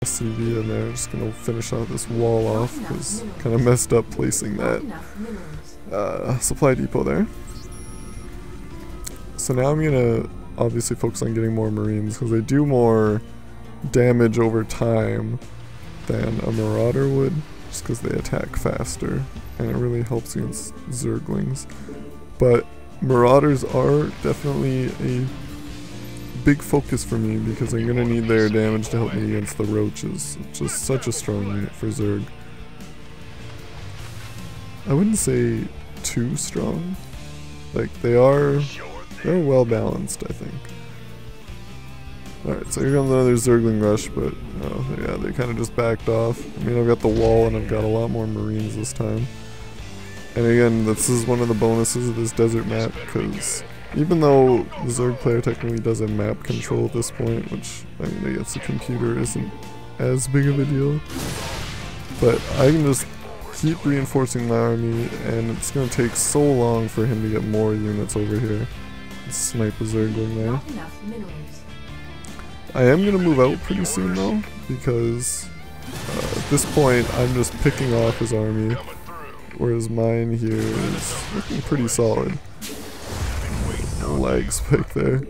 CV in there. Just gonna finish out this wall off because kind of messed up placing that supply depot there. So now I'm gonna obviously focus on getting more Marines because they do more damage over time than a Marauder would, just because they attack faster and it really helps against Zerglings. But Marauders are definitely a big focus for me because I'm gonna need their damage to help me against the roaches. It's just such a strong unit for Zerg. I wouldn't say too strong. Like they're well balanced, I think. Alright, so here comes another Zergling rush, but yeah, they kind of just backed off. I mean, I've got the wall and I've got a lot more Marines this time. And again, this is one of the bonuses of this desert map, because even though the Zerg player technically doesn't map control at this point, which I mean, I guess the computer isn't as big of a deal, but I can just keep reinforcing my army, and it's going to take so long for him to get more units over here. Snipe a Zergling there. I am going to move out pretty soon though, because at this point I'm just picking off his army, whereas mine here is looking pretty solid. Lag spike there.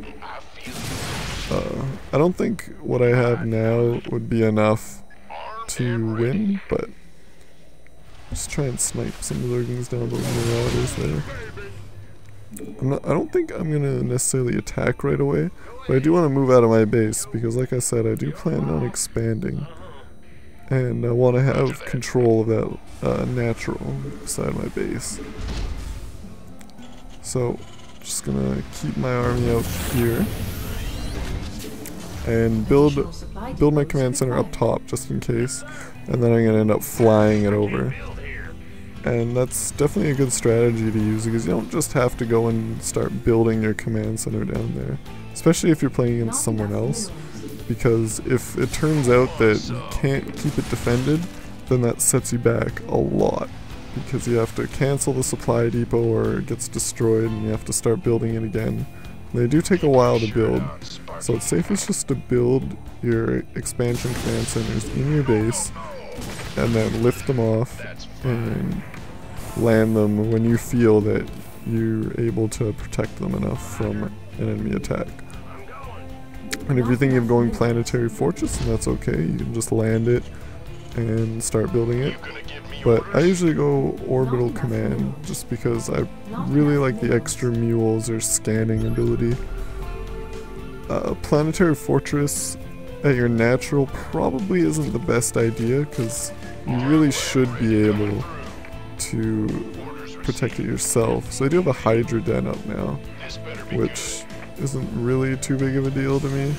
I don't think what I have now would be enough to win, but just try and snipe some Zerglings down those Marauders there. I don't think I'm gonna necessarily attack right away, but I do want to move out of my base because, like I said, I do plan on expanding, and I want to have control of that natural side of my base. So, just gonna keep my army out here and build my command center up top just in case, and then I'm gonna end up flying it over. And that's definitely a good strategy to use because you don't just have to go and start building your command center down there, especially if you're playing against someone else, because if it turns out that you can't keep it defended, then that sets you back a lot because you have to cancel the supply depot or it gets destroyed and you have to start building it again. They do take a while to build, so it's safest just to build your expansion command centers in your base and then lift them off and land them when you feel that you're able to protect them enough from an enemy attack. And if you're thinking of going planetary fortress, then that's okay, you can just land it and start building it. But I usually go orbital command just because I really like the extra mules or scanning ability. Planetary fortress at your natural probably isn't the best idea because you really should be able to protect it yourself. So I do have a Hydra den up now, which isn't really too big of a deal to me.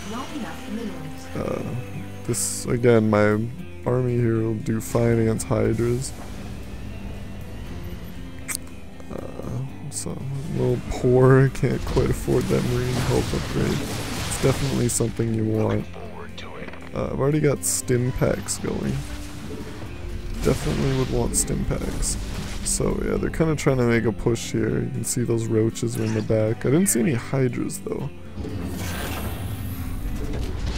This, again, my army here will do fine against Hydras. So I'm a little poor, can't quite afford that Marine health upgrade. It's definitely something you want. I've already got stim packs going. Definitely would want stim packs. So yeah, they're kind of trying to make a push here. You can see those roaches are in the back. I didn't see any Hydras though.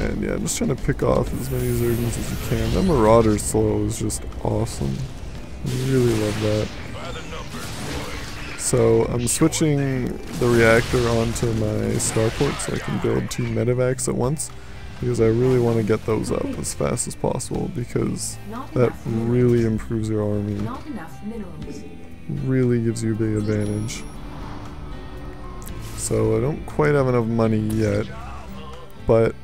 And yeah, I'm just trying to pick off as many Zerglings as you can. That Marauder slow is just awesome. I really love that. So I'm switching the reactor onto my starport so I can build 2 medevacs at once, because I really want to get those up as fast as possible because that really improves your army. Really gives you a big advantage. So I don't quite have enough money yet, but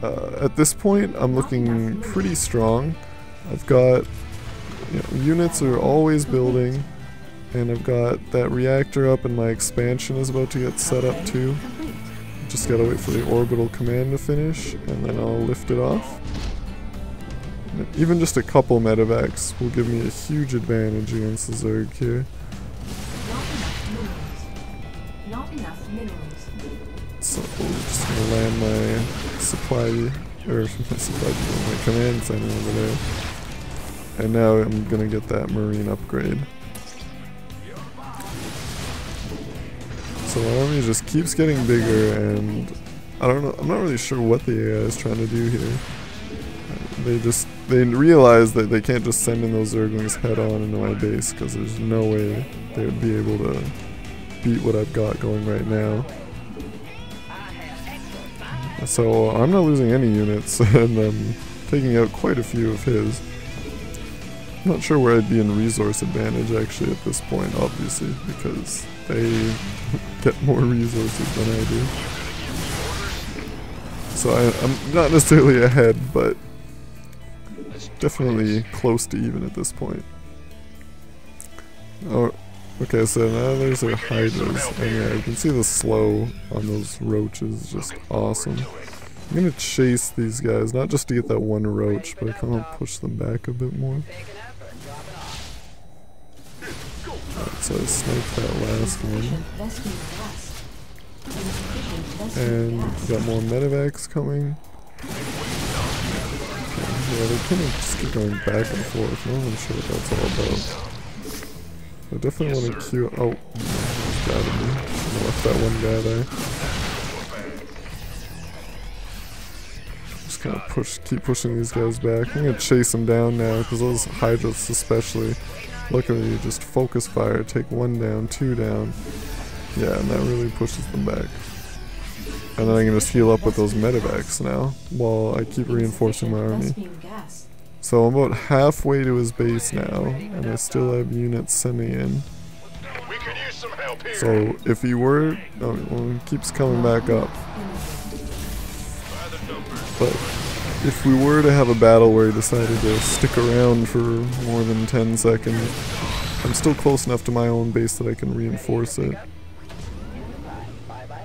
at this point I'm looking pretty strong. I've got, units are always building, and I've got that reactor up and my expansion is about to get set up too. Just gotta wait for the orbital command to finish and then I'll lift it off. Even just a couple medevacs will give me a huge advantage against the Zerg here. So I'm just gonna land my my command center over there. And now I'm gonna get that Marine upgrade. So my army just keeps getting bigger, and I don't know, I'm not really sure what the AI is trying to do here. they realize that they can't just send in those Zerglings head on into my base, because there's no way they would be able to beat what I've got going right now. So I'm not losing any units, and I'm taking out quite a few of his. I'm not sure where I'd be in resource advantage actually at this point, obviously, because they get more resources than I do. So I'm not necessarily ahead, but definitely close to even at this point. Oh, okay, so now there's our hydras, and yeah, you can see the slow on those roaches, just awesome. I'm gonna chase these guys, not just to get that one roach, but I kind of push them back a bit more. Alright, so I sniped that last one. And got more medevacs coming. Yeah, they kind of just keep going back and forth. No one's sure what that's all about. I definitely want to queue. Oh, he's got me. I left that one guy there. Just kind of keep pushing these guys back. I'm gonna chase them down now because those hydras, especially, luckily just focus fire, take one down, two down. Yeah, and that really pushes them back. And then I can just heal up with those medevacs now while I keep reinforcing my army. So I'm about halfway to his base now, and I still have units sending in. So if he were, oh, well, he keeps coming back up. But if we were to have a battle where he decided to stick around for more than 10 seconds, I'm still close enough to my own base that I can reinforce it.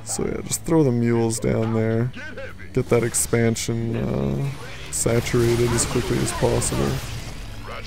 So yeah, just throw the mules down there, get that expansion saturated as quickly as possible.